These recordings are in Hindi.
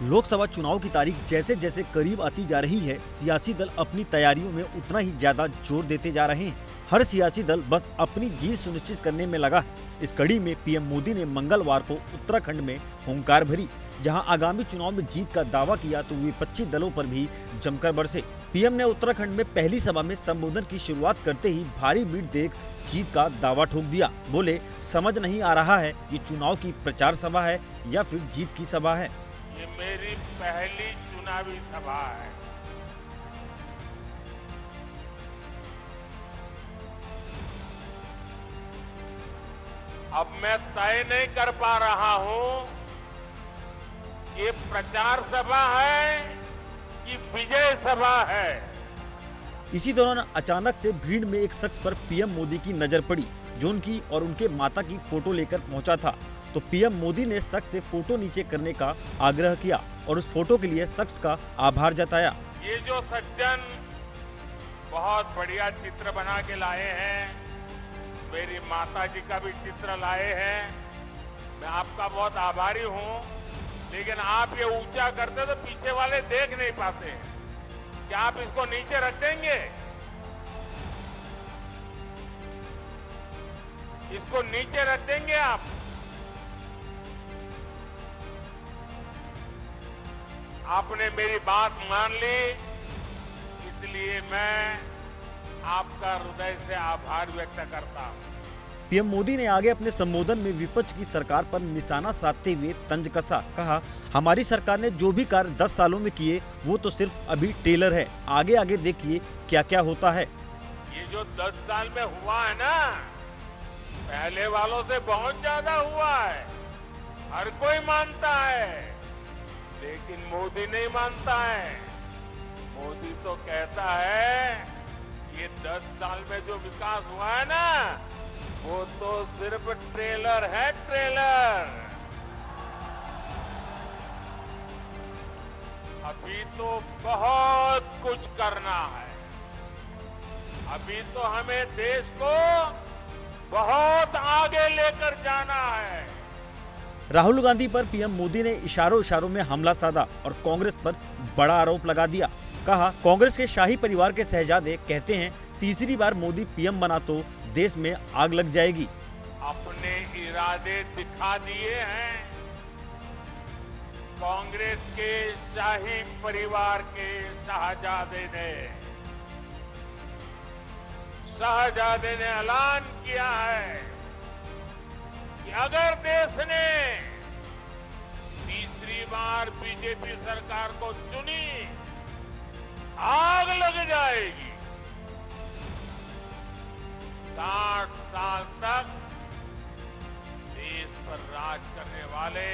लोकसभा चुनाव की तारीख जैसे जैसे करीब आती जा रही है, सियासी दल अपनी तैयारियों में उतना ही ज्यादा जोर देते जा रहे हैं। हर सियासी दल बस अपनी जीत सुनिश्चित करने में लगा है। इस कड़ी में पीएम मोदी ने मंगलवार को उत्तराखंड में हुंकार भरी, जहां आगामी चुनाव में जीत का दावा किया तो विपक्षी दलों पर भी जमकर बरसे। पीएम ने उत्तराखंड में पहली सभा में संबोधन की शुरुआत करते ही भारी भीड़ देख जीत का दावा ठोक दिया। बोले, समझ नहीं आ रहा है ये चुनाव की प्रचार सभा है या फिर जीत की सभा है। ये मेरी पहली चुनावी सभा है। अब मैं तय नहीं कर पा रहा हूं ये प्रचार सभा है कि विजय सभा है। इसी दौरान अचानक से भीड़ में एक शख्स पर पीएम मोदी की नजर पड़ी, जो उनकी और उनके माता की फोटो लेकर पहुंचा था। तो पीएम मोदी ने शख्स से फोटो नीचे करने का आग्रह किया और उस फोटो के लिए शख्स का आभार जताया। ये जो सज्जन बहुत बढ़िया चित्र बना के लाए हैं, मेरी माता जी का भी चित्र लाए हैं, मैं आपका बहुत आभारी हूं। लेकिन आप ये ऊंचा करते तो पीछे वाले देख नहीं पाते। क्या आप इसको नीचे रख देंगे? इसको नीचे रख देंगे आप? आपने मेरी बात मान ली, इसलिए मैं आपका हृदय से आभार व्यक्त करता हूं। पीएम मोदी ने आगे अपने संबोधन में विपक्ष की सरकार पर निशाना साधते हुए तंज कसा। कहा, हमारी सरकार ने जो भी कार्य 10 सालों में किए वो तो सिर्फ अभी टेलर है, आगे आगे देखिए क्या क्या होता है। ये जो 10 साल में हुआ है ना, पहले वालों से बहुत ज्यादा हुआ है। हर कोई मानता है, लेकिन मोदी नहीं मानता है। मोदी तो कहता है ये 10 साल में जो विकास हुआ है ना, वो तो सिर्फ ट्रेलर है, ट्रेलर। अभी तो बहुत कुछ करना है। अभी तो हमें देश को बहुत आगे लेकर जाना है। राहुल गांधी पर पीएम मोदी ने इशारों इशारों में हमला साधा और कांग्रेस पर बड़ा आरोप लगा दिया। कहा, कांग्रेस के शाही परिवार के शहजादे कहते हैं तीसरी बार मोदी पीएम बना तो देश में आग लग जाएगी। अपने इरादे दिखा दिए हैं। कांग्रेस के शाही परिवार के शहजादे ने ऐलान किया है कि अगर देश ने तीसरी बार बीजेपी सरकार को चुनी, आग लग जाएगी। 60 साल तक देश पर राज करने वाले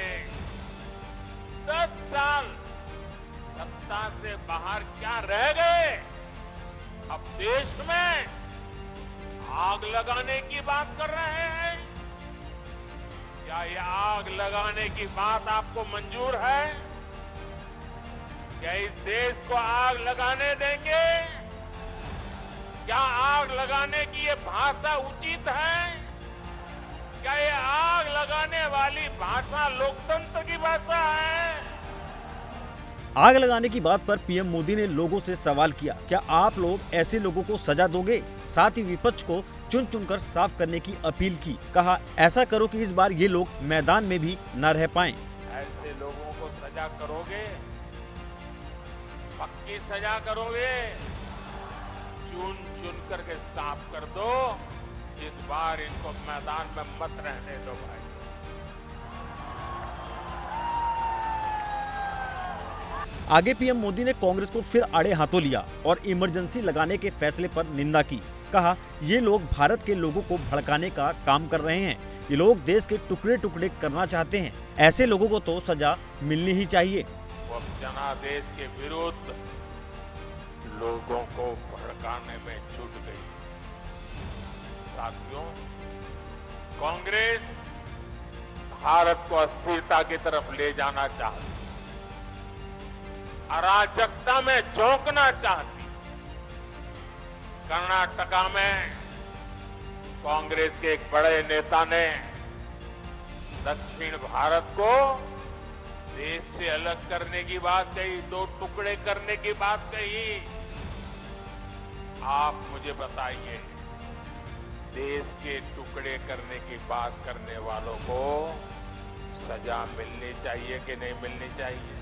10 साल सत्ता से बाहर क्या रह गए? अब देश में आग लगाने की बात कर रहे हैं। क्या ये आग लगाने की बात आपको मंजूर है? क्या इस देश को आग लगाने देंगे? क्या आग लगाने की ये भाषा उचित है? क्या ये आग लगाने वाली भाषा लोकतंत्र की भाषा है? आग लगाने की बात पर पीएम मोदी ने लोगों से सवाल किया, क्या आप लोग ऐसे लोगों को सजा दोगे? साथ ही विपक्ष को चुन चुनकर साफ करने की अपील की। कहा, ऐसा करो कि इस बार ये लोग मैदान में भी न रह पाएं। ऐसे लोगों को सजा करोगे? पक्की सजा करोगे? चुन चुन करके साफ कर दो। इस बार इनको मैदान में मत रहने दो भाई। आगे पीएम मोदी ने कांग्रेस को फिर आड़े हाथों लिया और इमरजेंसी लगाने के फैसले पर निंदा की। कहा, ये लोग भारत के लोगों को भड़काने का काम कर रहे हैं। ये लोग देश के टुकड़े टुकड़े करना चाहते हैं। ऐसे लोगों को तो सजा मिलनी ही चाहिए। वो जनादेश के विरुद्ध लोगों को भड़काने में जुट गई। साथियों, कांग्रेस भारत को अस्थिरता की तरफ ले जाना चाहती, अराजकता में झोंकना चाहती। कर्नाटका में कांग्रेस के एक बड़े नेता ने दक्षिण भारत को देश से अलग करने की बात कही, दो टुकड़े करने की बात कही। आप मुझे बताइए, देश के टुकड़े करने की बात करने वालों को सजा मिलनी चाहिए कि नहीं मिलनी चाहिए?